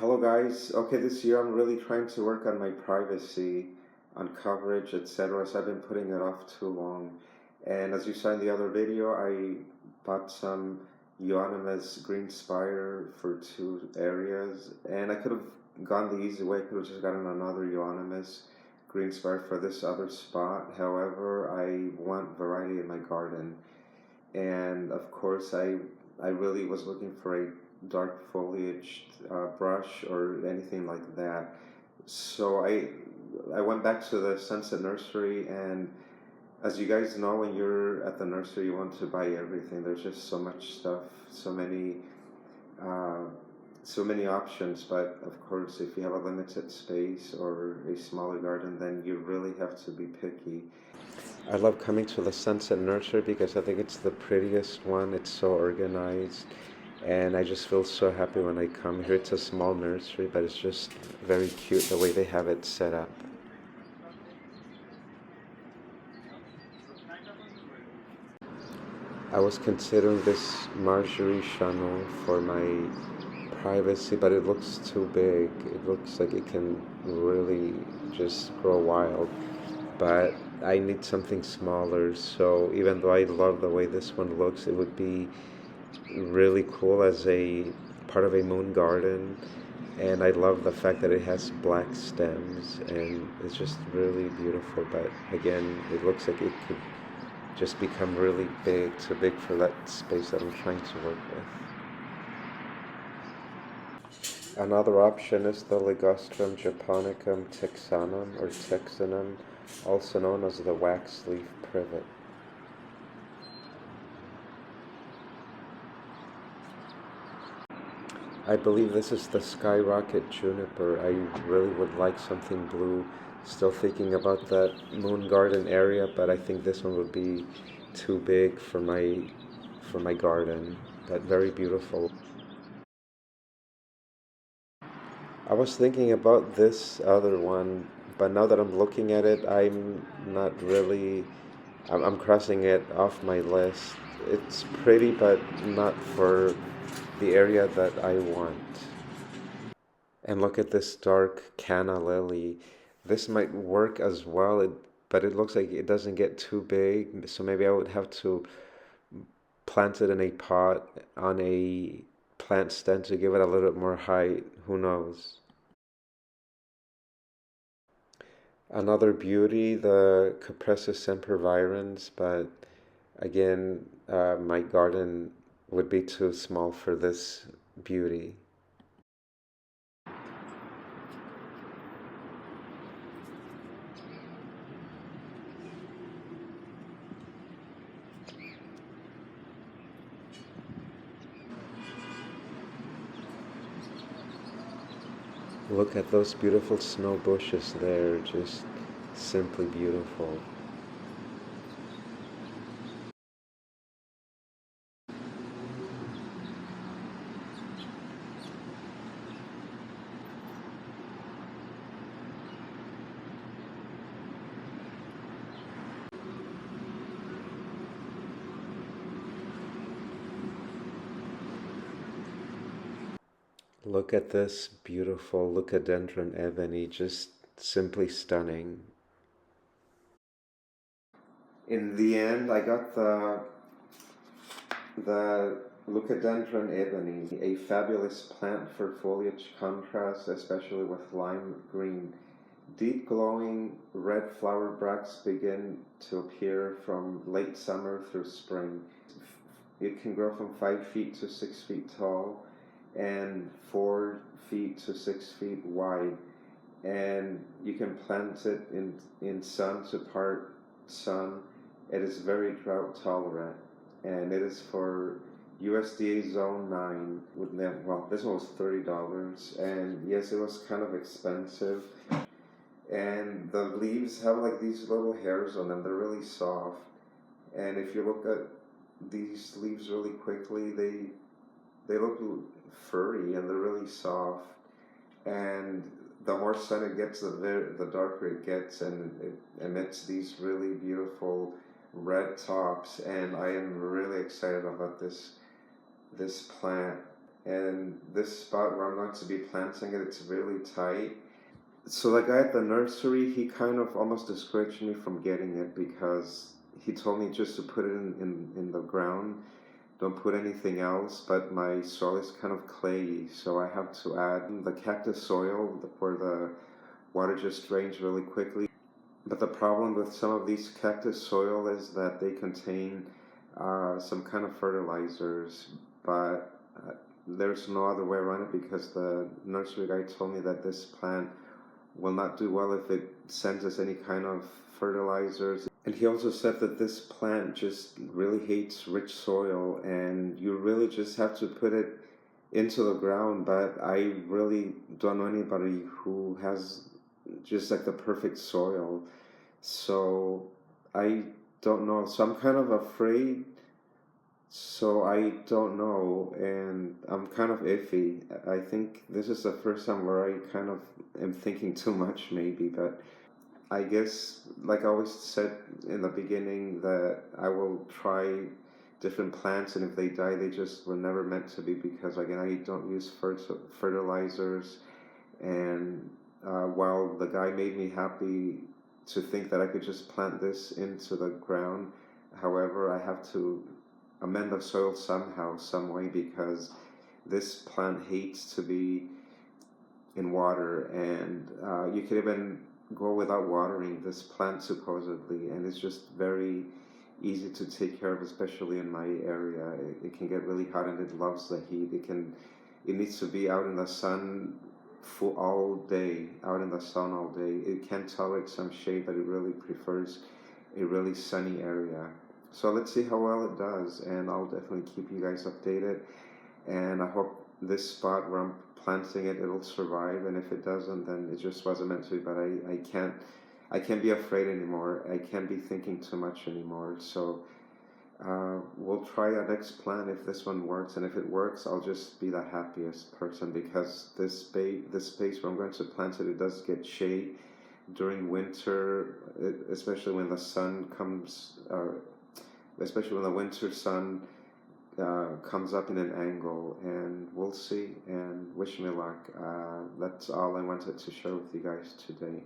Hello guys. Okay, this year I'm really trying to work on my privacy, on coverage, etc. So I've been putting it off too long. And as you saw in the other video, I bought some euonymus green spire for two areas. And I could have gone the easy way. I could have just gotten another euonymus green spire for this other spot. However, I want variety in my garden. And of course, I really was looking for a dark foliaged brush or anything like that. So I went back to the Sunset Nursery, and as you guys know, when you're at the nursery, you want to buy everything. There's just so much stuff, uh, so many options. But of course, if you have a limited space or a smaller garden, then you really have to be picky. I love coming to the Sunset Nursery because I think it's the prettiest one. It's so organized, and I just feel so happy when I come here. It's a small nursery, but it's just very cute the way they have it set up. I was considering this Marjorie Chanel for my privacy, but it looks too big. It looks like it can really just grow wild. But I need something smaller, so even though I love the way this one looks, it would be really cool as a part of a moon garden. And I love the fact that it has black stems and it's just really beautiful. But again, it looks like it could just become really big, too big for that space that I'm trying to work with. Another option is the Ligustrum japonicum texanum or texanum, also known as the wax leaf privet. I believe this is the skyrocket juniper. I really would like something blue. Still thinking about that moon garden area, but I think this one would be too big for my garden. But very beautiful. I was thinking about this other one, but now that I'm looking at it, I'm not really. I'm crossing it off my list. It's pretty, but not for the area that I want. And look at this dark canna lily. This might work as well, but it looks like it doesn't get too big, so maybe I would have to plant it in a pot on a plant stand to give it a little bit more height. Who knows? Another beauty, the Cupressus sempervirens, but again, my garden would be too small for this beauty. Look at those beautiful snow bushes there, just simply beautiful. Look at this beautiful Leucadendron Ebony, just simply stunning. In the end, I got the Leucadendron Ebony, a fabulous plant for foliage contrast, especially with lime green. Deep glowing red flower bracts begin to appear from late summer through spring. It can grow from 5 feet to 6 feet tall and 4 feet to 6 feet wide. And you can plant it in sun to part sun. It is very drought tolerant, and it is for USDA Zone 9. Well, this one was $30, and yes, it was kind of expensive. And the leaves have like these little hairs on them. They're really soft. And if you look at these leaves really quickly, they look furry and they're really soft. And the more sun it gets, the darker it gets, and it emits these really beautiful red tops. And I am really excited about this plant. and this spot where I'm going to be planting it, it's really tight. So the guy at the nursery, he kind of almost discouraged me from getting it because he told me just to put it in the ground, don't put anything else, but my soil is kind of clayey, so I have to add the cactus soil where the water just drains really quickly. But the problem with some of these cactus soil is that they contain some kind of fertilizers, but there's no other way around it because the nursery guy told me that this plant will not do well if it sends us any kind of fertilizers. And he also said that this plant just really hates rich soil and you really just have to put it into the ground. But I really don't know anybody who has just like the perfect soil. So I don't know. So I'm kind of afraid. So I don't know, and I'm kind of iffy. I think this is the first time where I kind of am thinking too much, maybe, but I guess, like I always said in the beginning, that I will try different plants, and if they die, they just were never meant to be because, again, I don't use fertilizers. And while the guy made me happy to think that I could just plant this into the ground, however, I have to amend the soil somehow, some way, because this plant hates to be in water, and you could even go without watering this plant supposedly, and it's just very easy to take care of, especially in my area. It can get really hot and it loves the heat. It needs to be out in the sun all day, out in the sun all day. It can tolerate some shade, but it really prefers a really sunny area. So let's see how well it does, and I'll definitely keep you guys updated. And I hope this spot where I'm planting it, it'll survive. And if it doesn't, then it just wasn't meant to be. But I can't be afraid anymore. I can't be thinking too much anymore. So we'll try our next plant if this one works. And if it works, I'll just be the happiest person because this space where I'm going to plant it, it does get shade during winter, especially when the sun comes. Especially when the winter sun comes up in an angle, and we'll see, and wish me luck. That's all I wanted to share with you guys today.